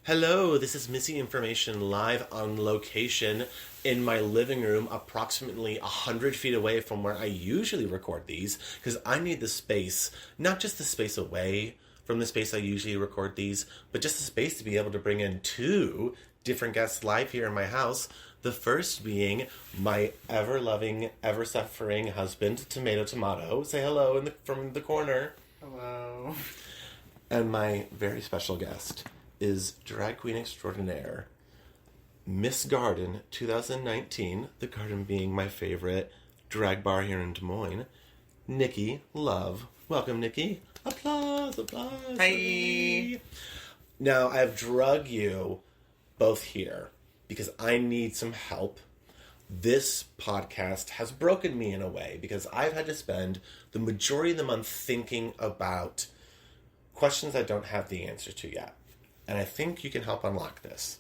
Hello, this is Missi Information live on location in my living room, approximately 100 feet away from where I usually record these, because I need the space, not just the space away from the space I usually record these, but just the space to be able to bring in two different guests live here in my house. The first being my ever-loving, ever-suffering husband, Tomato. Say hello from the corner. Hello. And my very special guest is drag queen extraordinaire, Miss Garden 2019, the Garden being my favorite drag bar here in Des Moines, Nikki Love. Welcome, Nikki. Applause. Hey. Now, I've drug you both here because I need some help. This podcast has broken me in a way because I've had to spend the majority of the month thinking about questions I don't have the answer to yet. And I think you can help unlock this.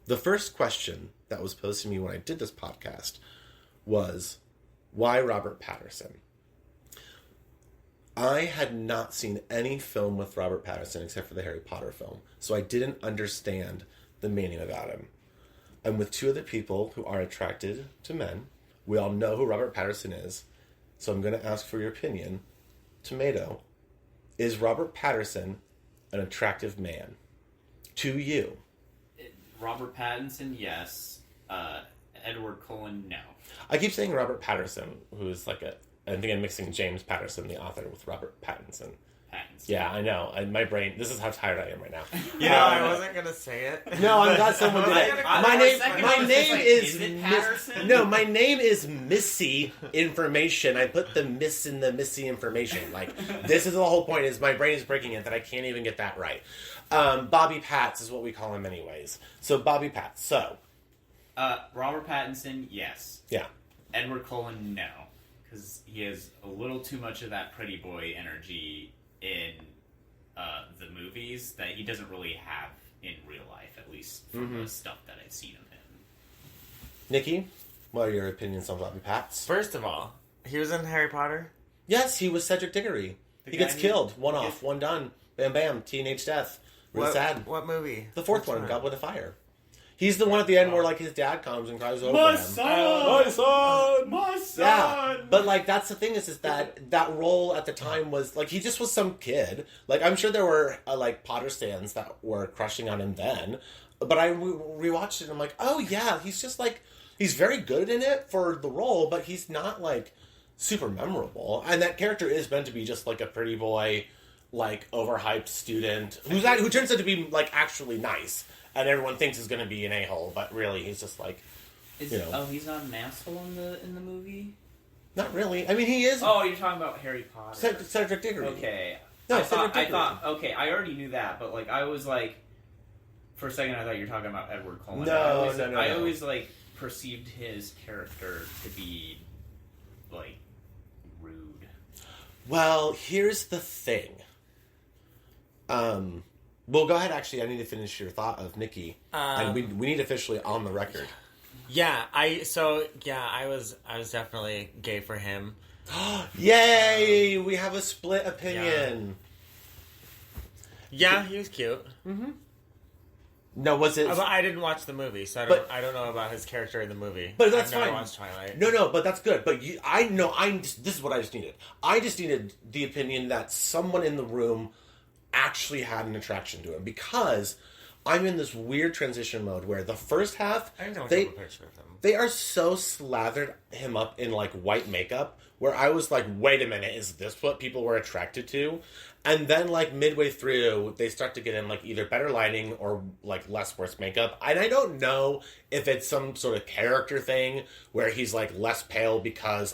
The first question that was posed to me when I did this podcast was, why Robert Patterson? I had not seen any film with Robert Patterson except for the Harry Potter film, so I didn't understand the meaning about him. I'm with two other people who are attracted to men. We all know who Robert Patterson is, so I'm going to ask for your opinion. Tomato, is Robert Patterson an attractive man? To you. Robert Pattinson, yes. Edward Cullen, no. I keep saying Robert Patterson, who is I think I'm mixing James Patterson, the author, with Robert Pattinson. Yeah, I know. My brain, this is how tired I am right now. I wasn't going to say it. No, I'm glad someone did it. My name is Missi Information. I put the miss in the Missi Information. This is the whole point, is my brain is breaking it that I can't even get that right. Bobby Pats is what we call him anyways. So, Bobby Pats. So. Robert Pattinson, yes. Yeah. Edward Cullen, no. Because he has a little too much of that pretty boy energy in the movies that he doesn't really have in real life, at least from the stuff that I've seen of him. Nikki, what are your opinions on Bobby Pats? First of all, he was in Harry Potter? Yes, he was Cedric Diggory. He gets killed. One off, one done. Bam, bam. Teenage death. Really sad. What movie? The fourth one, Goblet of Fire. He's the one at the end where his dad comes and cries over My him. son! My son! Yeah, but that's the thing is that role at the time was he just was some kid. I'm sure there were Potter stands that were crushing on him then, but I rewatched it and I'm like, oh yeah, he's just he's very good in it for the role, but he's not super memorable. And that character is meant to be just a pretty boy, overhyped student who turns out to be actually nice. And everyone thinks he's going to be an a-hole, but really he's just Oh, he's not an asshole in the movie? Not really. I mean, he is. Oh, you're talking about Harry Potter. Cedric Diggory. Okay. No, I Cedric Diggory. thought, okay, I already knew that, but I was for a second I thought you were talking about Edward Cullen. No. I always perceived his character to be rude. Well, here's the thing. Well, go ahead. Actually, I need to finish your thought of Nikki, and we need officially on the record. Yeah, I was definitely gay for him. Yay! We have a split opinion. Yeah, he was cute. Mm-hmm. No, was it? I didn't watch the movie, so I don't know about his character in the movie. But that's I've never fine. watched Twilight. No, but that's good. But this is what I just needed. I just needed the opinion that someone in the room actually had an attraction to him, because I'm in this weird transition mode where the first half they are so slathered him up in white makeup where I was wait a minute, is this what people were attracted to? And then midway through they start to get in either better lighting or less worse makeup, and I don't know if it's some sort of character thing where he's less pale because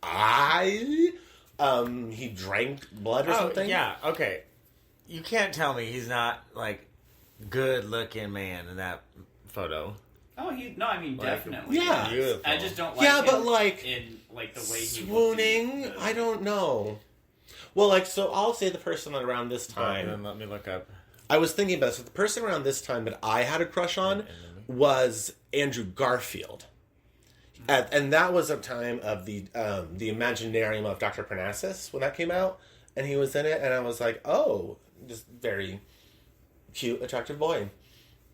he drank blood or something. Yeah, okay. You can't tell me he's not, good-looking man in that photo. Oh, definitely. Yeah. Beautiful. I just don't him but in, the way swooning, he I don't know. Well, so I'll say the person around this time... Then let me look up. I was thinking about this. So the person around this time that I had a crush on was Andrew Garfield. And that was a time of the Imaginarium of Dr. Parnassus when that came out. And he was in it, and I was like, oh, just very cute, attractive boy.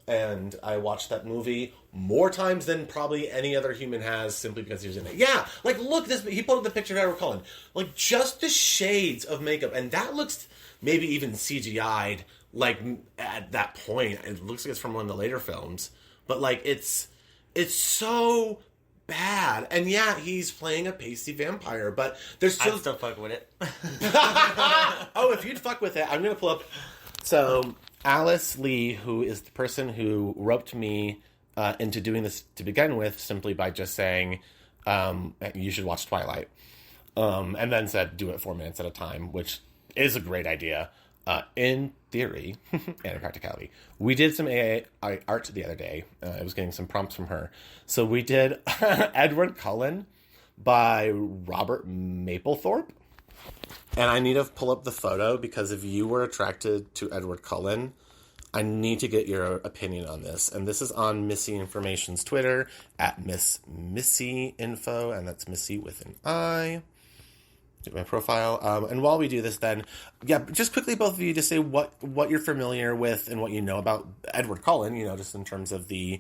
And I watched that movie more times than probably any other human has, simply because he was in it. Yeah, like, look, he pulled up the picture of Edward Cullen. Like, just the shades of makeup. And that looks maybe even CGI'd, like, at that point. It looks like it's from one of the later films. But, like, it's so bad. And yeah, he's playing a pasty vampire, but there's still... I'd still fuck with it. Oh, if you'd fuck with it, I'm going to pull up... So... Alice Lee, who is the person who roped me into doing this to begin with, simply by just saying, you should watch Twilight. And then said, do it 4 minutes at a time, which is a great idea. In theory, and in practicality. We did some AA art the other day. I was getting some prompts from her. So we did Edward Cullen by Robert Mapplethorpe. And I need to pull up the photo because if you were attracted to Edward Cullen, I need to get your opinion on this. And this is on Missi Information's Twitter at Missi Info, and that's Missi with an I. Do my profile. And while we do this, then, yeah, just quickly, both of you, just say what you're familiar with and what you know about Edward Cullen. Just in terms of the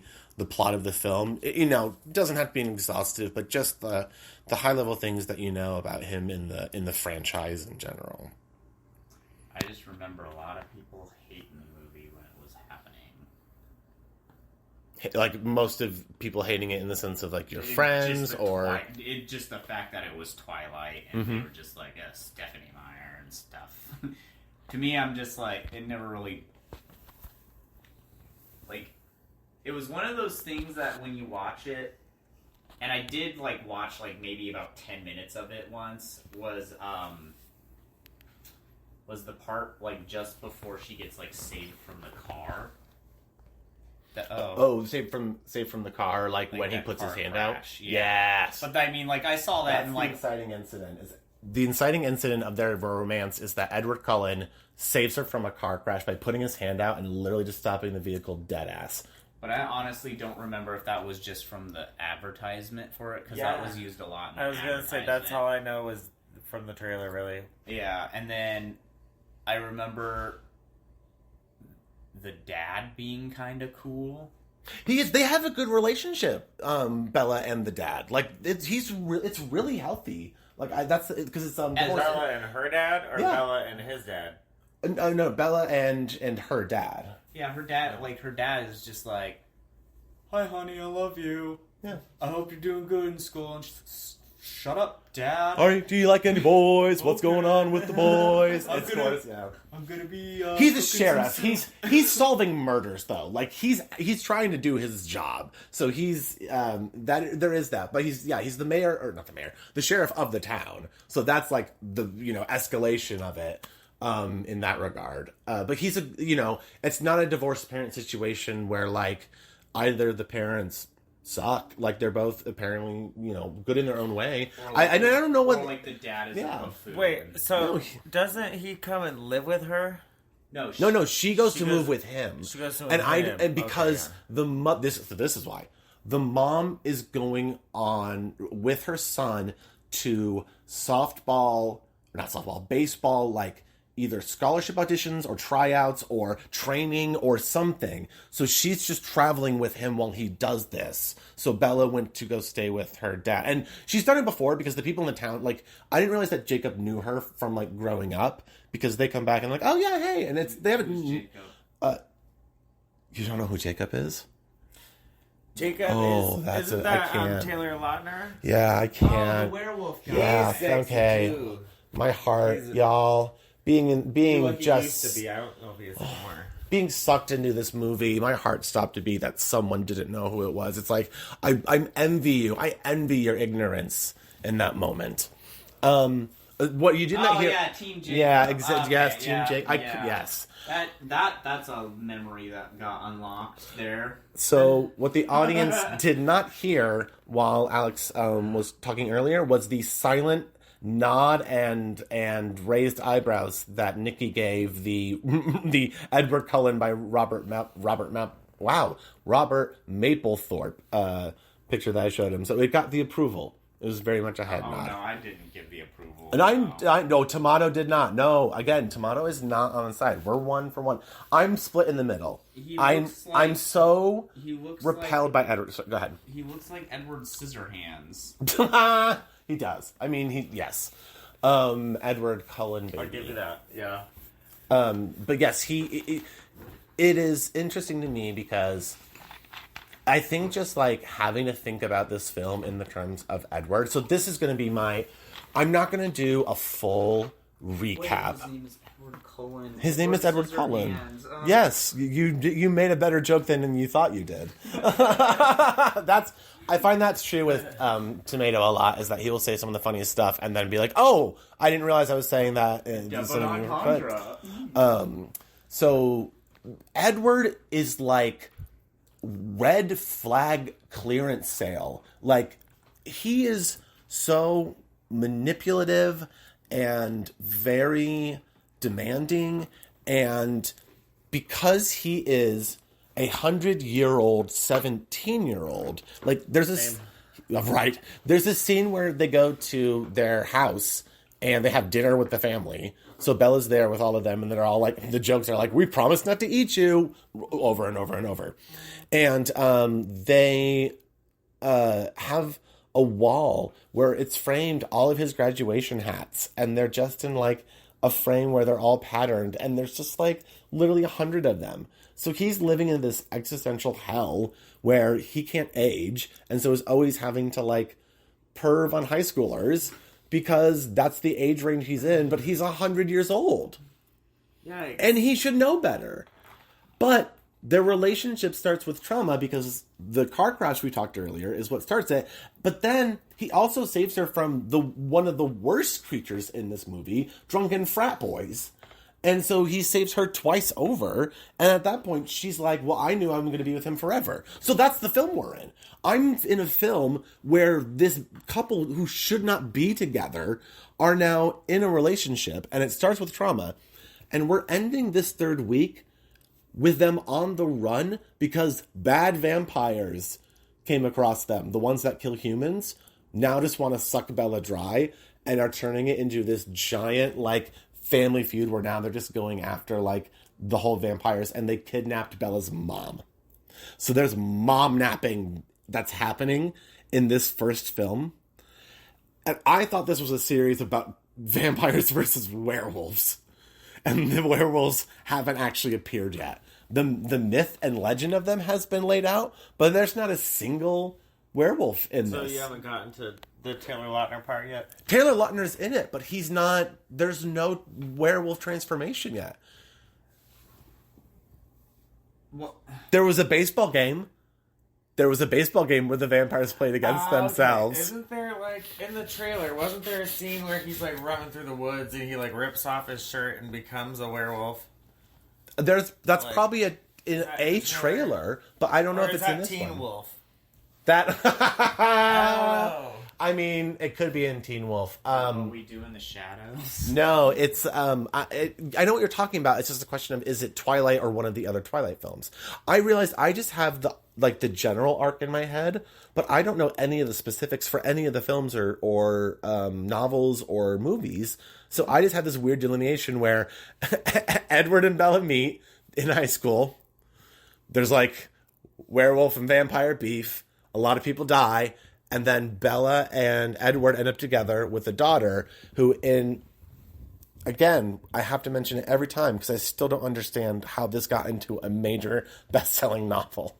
plot of the film. It doesn't have to be exhaustive, but just the high level things that you know about him in the franchise in general. I just remember a lot of people hating the movie when it was happening. Like most of people hating it in the sense of like your friends or just the fact that it was Twilight and they were just like Stephanie Meyer and stuff. To me, I'm just like, it never really, like, it was one of those things that when you watch it, and I did like watch like maybe about 10 minutes of it once, was the part like just before she gets like saved from the car. Saved from the car, like when he puts his hand crash, out. Yeah. Yes. But I mean, like I saw that and like the inciting incident of their romance is that Edward Cullen saves her from a car crash by putting his hand out and literally just stopping the vehicle dead ass. But I honestly don't remember if that was just from the advertisement for it, because that was used a lot in the I was going to say, that's all I know was from the trailer, really. Yeah, and then I remember the dad being kind of cool. They have a good relationship, Bella and the dad. Like, it's really healthy. Like, that's because it's Bella and her dad, or Bella and his dad? No, Bella and her dad. Yeah, her dad is just like, "Hi, honey, I love you. Yeah, I hope you're doing good in school." And she's, "Shut up, Dad. All right, do you like any boys? What's going on with the boys?" I'm gonna be. He's a sheriff. He's solving murders though. Like he's trying to do his job. So he's that there is that. But he's the mayor, or not the mayor, the sheriff of the town. So that's like the escalation of it. In that regard. But he's it's not a divorced parent situation where like either the parents suck, like they're both apparently, good in their own way. Like I don't know what... Or like the dad is a buffoon. Wait, so doesn't he come and live with her? No, she goes to move with him. She goes to move with him. And because this is why. The mom is going on with her son to baseball, like either scholarship auditions or tryouts or training or something. So she's just traveling with him while he does this. So Bella went to go stay with her dad. And she's done it before because the people in the town, like, I didn't realize that Jacob knew her from, like, growing up because they come back and like, oh yeah, hey. And they haven't... You don't know who Jacob is? Jacob isn't that Taylor Lautner? Yeah, I can't. Oh, the werewolf guy. Yeah, okay. Too. My heart, y'all... Being just used to be. I don't know if he is anymore. Being sucked into this movie, my heart stopped to beat that someone didn't know who it was. It's like I envy you. I envy your ignorance in that moment. What you did not hear? Yeah, Team Jacob. Yeah, exactly. Yes, Team Jacob. Yes. That's a memory that got unlocked there. So what the audience did not hear while Alex was talking earlier was the silent nod and raised eyebrows that Nikki gave the Edward Cullen by Robert Mapplethorpe picture that I showed him. So it got the approval. It was very much a head nod. No, I didn't give the approval. And no, Tomato did not. No, again, Tomato is not on the side. We're 1 for 1. I'm split in the middle. I'm so repelled by Edward. So, go ahead. He looks like Edward Scissorhands. He does. I mean, yes. Edward Cullen, baby. I'll give you that. Yeah. But yes, it is interesting to me because I think just like having to think about this film in the terms of Edward. So this is going to be I'm not going to do a full recap. Wait, his name is Edward Cullen. His name is Edward Cullen. Oh. Yes, you made a better joke than you thought you did. I find that's true with Tomato a lot, is that he will say some of the funniest stuff and then be like, "Oh, I didn't realize I was saying that." So Edward is like red flag clearance sale. Like, he is so manipulative and very demanding, and because he is 100-year-old 17-year-old, like there's this scene where they go to their house and they have dinner with the family. So Bella's there with all of them, and they're all like, the jokes are like, "We promise not to eat you," over and over and over. And they have a wall where it's framed all of his graduation hats, and they're just in like a frame where they're all patterned, and there's just like literally 100 of them. So he's living in this existential hell where he can't age, and so is always having to like perv on high schoolers because that's the age range he's in, but he's 100 years old. Yikes. And he should know better. But their relationship starts with trauma because the car crash we talked earlier is what starts it. But then he also saves her from one of the worst creatures in this movie, drunken frat boys. And so he saves her twice over. And at that point, she's like, "Well, I knew I'm going to be with him forever." So that's the film we're in. I'm in a film where this couple who should not be together are now in a relationship. And it starts with trauma. And we're ending this third week with them on the run because bad vampires came across them. The ones that kill humans now just want to suck Bella dry and are turning it into this giant, like, family feud where now they're just going after, like, the whole vampires, and they kidnapped Bella's mom. So there's mom napping that's happening in this first film. And I thought this was a series about vampires versus werewolves. And the werewolves haven't actually appeared yet. The myth and legend of them has been laid out, but there's not a single werewolf in this. So you haven't gotten to the Taylor Lautner part yet? Taylor Lautner's in it, but he's not... There's no werewolf transformation yet. Well, there was a baseball game. There was a baseball game where the vampires played against themselves. Okay. Isn't there, like, in the trailer, wasn't there a scene where he's, like, running through the woods and he, like, rips off his shirt and becomes a werewolf? That's like, probably a trailer, but I don't know if it's in this one. Teen Wolf? That... Oh. I mean, it could be in Teen Wolf. what we do in the shadows? No, it's... I know what you're talking about. It's just a question of, is it Twilight or one of the other Twilight films? I realized I just have the general arc in my head, but I don't know any of the specifics for any of the films or novels or movies. So I just have this weird delineation where Edward and Bella meet in high school. There's like werewolf and vampire beef. A lot of people die. And then Bella and Edward end up together with a daughter who again, I have to mention it every time because I still don't understand how this got into a major best-selling novel.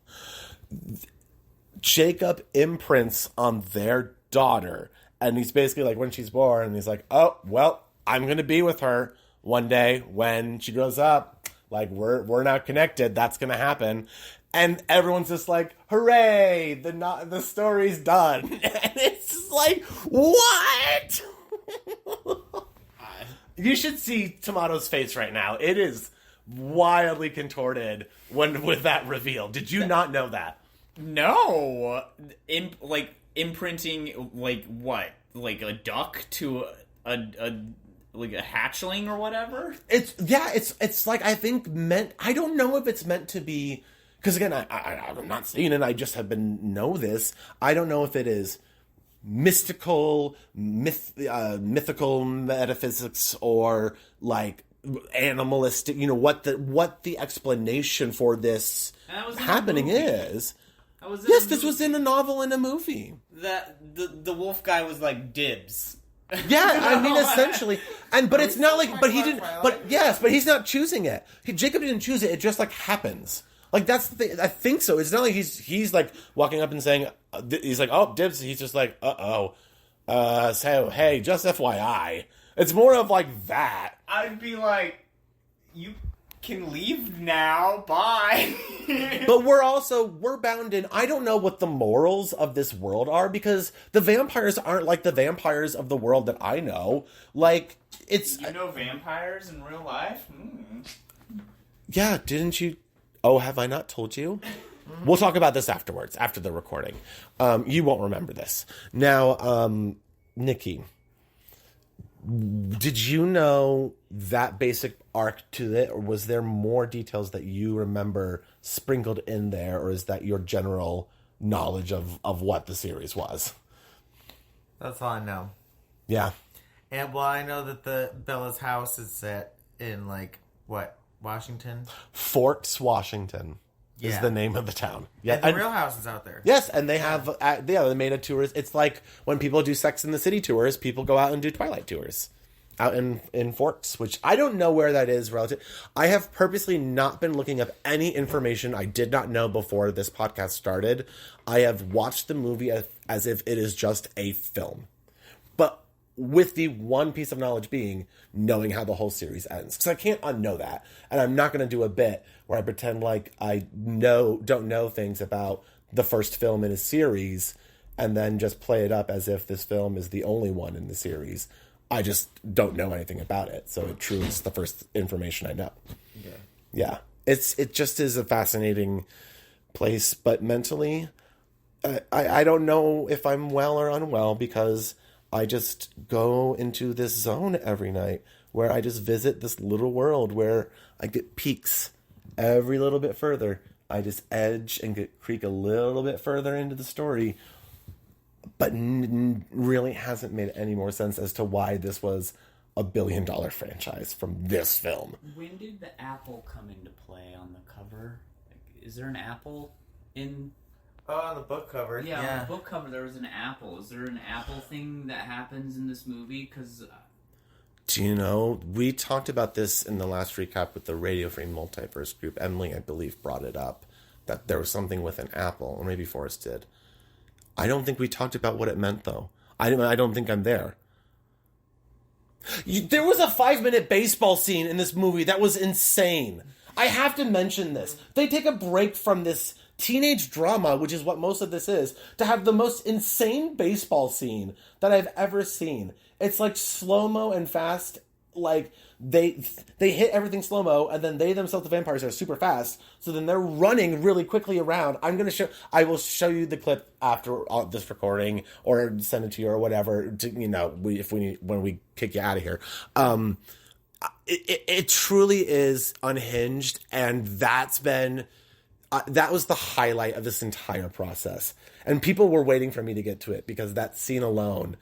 Jacob imprints on their daughter, and he's basically like, when she's born, and he's like, "Oh, well, I'm going to be with her one day when she grows up. Like, we're now connected. That's going to happen." And everyone's just like, "Hooray! The story's done." And it's just like, what? You should see Tomato's face right now. It is wildly contorted with that reveal. Did you not know that? No. Imprinting, like, what? Like a duck to a like a hatchling or whatever? It's like, I think I don't know if it's meant to be, because again, I'm not seeing it, I just have know this. I don't know if it is mystical, mythical metaphysics or like animalistic, what the explanation for this happening is. Yes, this was in a novel and a movie. The wolf guy was like dibs. Yeah, I mean, essentially, but it's not like, but he didn't, but he's not choosing it. Jacob didn't choose it. It just like happens. Like that's the thing. I think so. It's not like he's like walking up and saying, he's like, oh, dibs. He's just like, so hey, just FYI. It's more of like that. I'd be like, you can leave now. Bye. But we're bound in. I don't know what the morals of this world are because the vampires aren't like the vampires of the world that I know. Like it's vampires in real life. Yeah, didn't you? Oh, have I not told you? We'll talk about this afterwards, after the recording. You won't remember this. Now, Nikki, did you know that basic arc to it, or was there more details that you remember sprinkled in there, or is that your general knowledge of what the series was? That's all I know. Yeah. And well, I know that the Bella's house is set in like what, Washington? Forks, Washington is the name of the town. Yeah, and the real house is out there. Yes, and they have they made a tour. It's like when people do Sex in the City tours, people go out and do Twilight tours out in Forks, which I don't know where that is relative. I have purposely not been looking up any information I did not know before this podcast started. I have watched the movie as if it is just a film. But with the one piece of knowledge being knowing how the whole series ends. Because I can't unknow that. And I'm not going to do a bit where I pretend like I don't know things about the first film in a series and then just play it up as if this film is the only one in the series. I just don't know anything about it. So it truly is the first information I know. Yeah. It just is a fascinating place. But mentally, I don't know if I'm well or unwell because I just go into this zone every night where I just visit this little world where I get peeks every little bit further. I just edge and creak a little bit further into the story, but really hasn't made any more sense as to why this was a $1 billion franchise from this film. When did the apple come into play on the cover? Is there an apple in... Oh, on the book cover. Yeah, on the book cover there was an apple. Is there an apple thing that happens in this movie? Because... Do you know, we talked about this in the last recap with the Radio Free Multiverse group. Emily, I believe, brought it up, that there was something with an apple, or maybe Forrest did. I don't think we talked about what it meant, though. I don't think I'm there. There was a 5-minute baseball scene in this movie that was insane. I have to mention this. They take a break from this teenage drama, which is what most of this is, to have the most insane baseball scene that I've ever seen. It's like slow-mo and fast. Like they hit everything slow-mo, and then they themselves, the vampires, are super fast. So then they're running really quickly around. I will show you the clip after this recording, or send it to you, or whatever. When we kick you out of here. It truly is unhinged, and that was the highlight of this entire process. And people were waiting for me to get to it because that scene alone,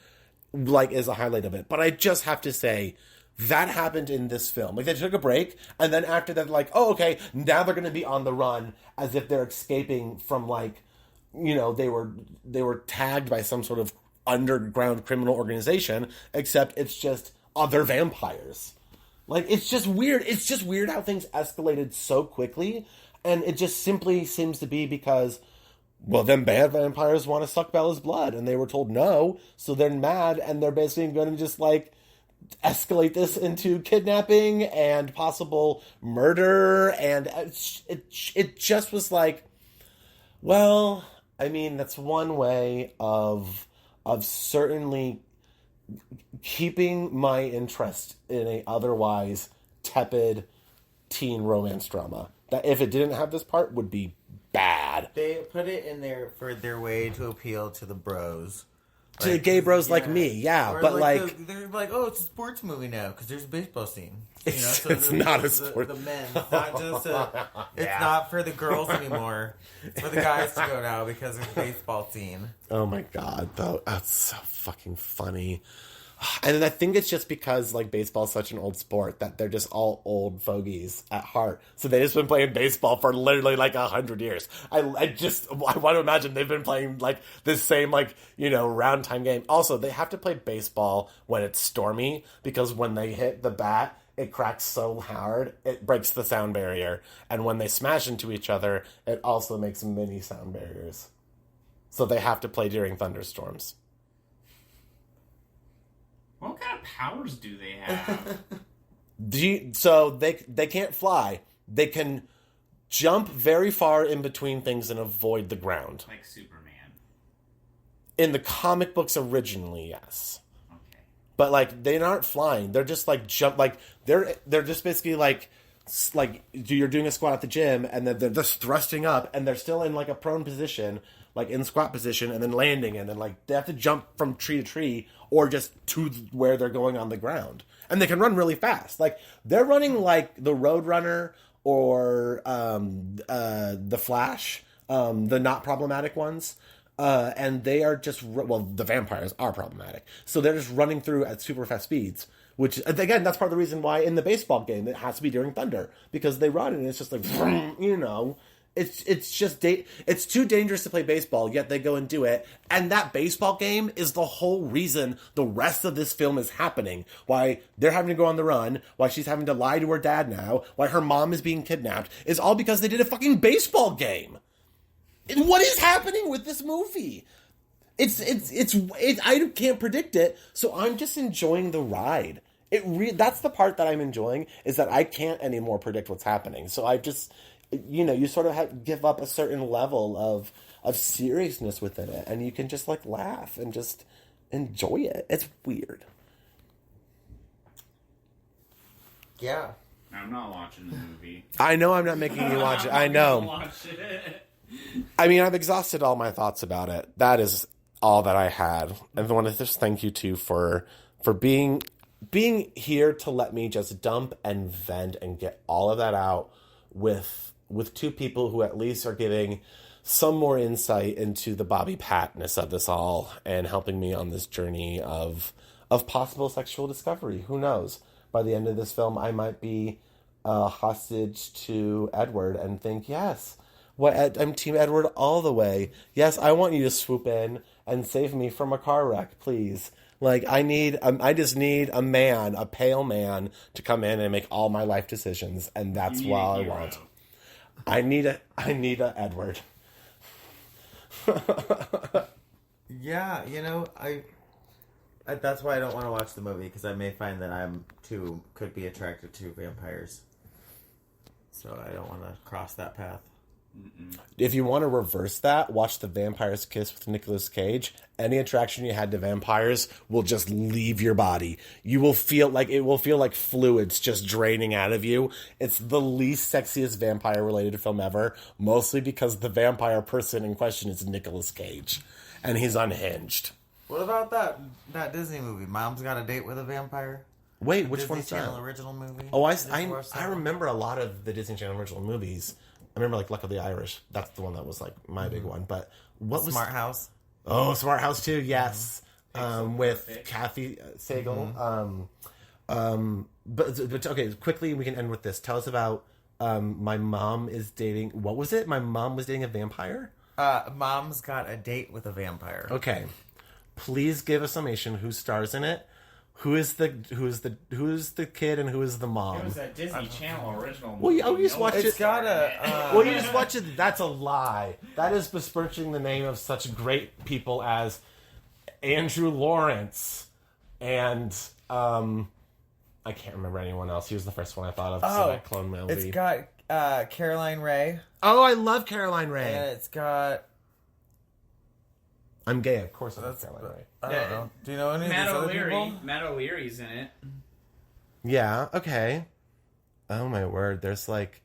is a highlight of it. But I just have to say, that happened in this film. They took a break, and then after that, oh, okay, now they're going to be on the run, as if they're escaping from, they were tagged by some sort of underground criminal organization, except it's just other vampires. It's just weird. It's just weird how things escalated so quickly, and it just simply seems to be because, well, then bad vampires want to suck Bella's blood, and they were told no, so they're mad, and they're basically going to just, escalate this into kidnapping and possible murder, and it just was well, I mean, that's one way of certainly keeping my interest in a otherwise tepid teen romance drama that, if it didn't have this part, would be bad. They put it in there for their way to appeal to the bros. to gay bros like me, yeah. Or but like they're like, oh, it's a sports movie now because there's a baseball scene. It's not a sport. The men, it's not just it's not for the girls anymore. It's for the guys to go now because of the baseball scene. Oh my god, though, that's so fucking funny. And I think it's just because like baseball is such an old sport that they're just all old fogies at heart. So they just been playing baseball for literally like 100 years. I want to imagine they've been playing like this same like, round time game. Also, they have to play baseball when it's stormy because when they hit the bat, it cracks so hard, it breaks the sound barrier. And when they smash into each other, it also makes mini sound barriers. So they have to play during thunderstorms. What kind of powers do they have? So they can't fly. They can jump very far in between things and avoid the ground. Like Superman. In the comic books originally, yes. Okay. But like they aren't flying. They're just like jump like they're just basically like you're doing a squat at the gym and then they're just thrusting up and they're still in like a prone position, like in squat position and then landing and then like they have to jump from tree to tree or just to where they're going on the ground. And they can run really fast. Like they're running like the Roadrunner or the Flash, the not problematic ones. And they are just, the vampires are problematic. So they're just running through at super fast speeds, which, again, that's part of the reason why in the baseball game it has to be during thunder. Because they run and it's just like, it's just, it's too dangerous to play baseball, yet they go and do it. And that baseball game is the whole reason the rest of this film is happening. Why they're having to go on the run, why she's having to lie to her dad now, why her mom is being kidnapped, is all because they did a fucking baseball game. What is happening with this movie? I can't predict it, so I'm just enjoying the ride. That's the part that I'm enjoying, is that I can't anymore predict what's happening. So I just, you sort of have to give up a certain level of seriousness within it, and you can just like laugh and just enjoy it. It's weird. Yeah. I'm not watching the movie. I know I'm not making you watch it. I know. Watch it. I mean, I've exhausted all my thoughts about it. That is all that I had. And I want to just thank you two for being here to let me just dump and vent and get all of that out with two people who at least are giving some more insight into the Bobby Patness of this all and helping me on this journey of possible sexual discovery. Who knows? By the end of this film, I might be hostage to Edward and think, yes, I'm Team Edward all the way. Yes, I want you to swoop in and save me from a car wreck, please. Like, I just need a man, a pale man, to come in and make all my life decisions, and that's what I want. I need a Edward. Yeah, I that's why I don't want to watch the movie, because I may find that could be attracted to vampires. So I don't want to cross that path. Mm-mm. If you want to reverse that, watch The Vampire's Kiss with Nicolas Cage. Any attraction you had to vampires will just leave your body. It will feel like fluids just draining out of you. It's the least sexiest vampire-related film ever, mostly because the vampire person in question is Nicolas Cage, and he's unhinged. What about that Disney movie, Mom's Got a Date with a Vampire? Wait, which one's that? Disney Channel original movie. Oh, I remember a lot of the Disney Channel original movies. I remember like Luck of the Irish. That's the one that was like my big one. But what was Smart House? Oh, Smart House 2, yes. With Kathy Sagal. But okay, quickly we can end with this. Tell us about my mom is dating. What was it? My mom was dating a vampire. Mom's Got a Date with a Vampire. Okay, please give a summation. Who stars in it? Who's the kid and who is the mom? It was a Disney Channel original movie. Well, you just watch it. It's got well, you just watch it. That's a lie. That is besmirching the name of such great people as Andrew Lawrence and I can't remember anyone else. He was the first one I thought of. So that clone movie. It's got Caroline Rhea. Oh, I love Caroline Rhea. And it's got. I'm gay, of course. I love Caroline Rhea. I don't know. Do you know any of these other people? Matt O'Leary's in it. Yeah. Okay. Oh my word. There's like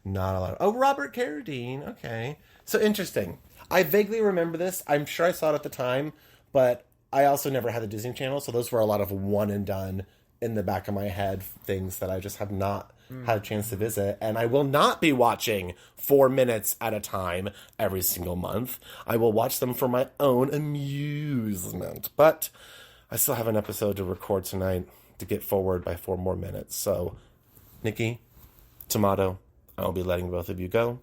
not a lot. Oh, Robert Carradine. Okay. So interesting. I vaguely remember this. I'm sure I saw it at the time, but I also never had the Disney Channel, so those were a lot of one and done in the back of my head things that I just have not had a chance to visit. And I will not be watching 4 minutes at a time every single month. I will watch them for my own amusement. But I still have an episode to record tonight to get forward by 4 more minutes. So, Nikki, Tomato, I will be letting both of you go.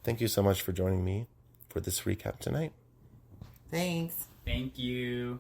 Thank you so much for joining me for this recap tonight. Thanks. Thank you.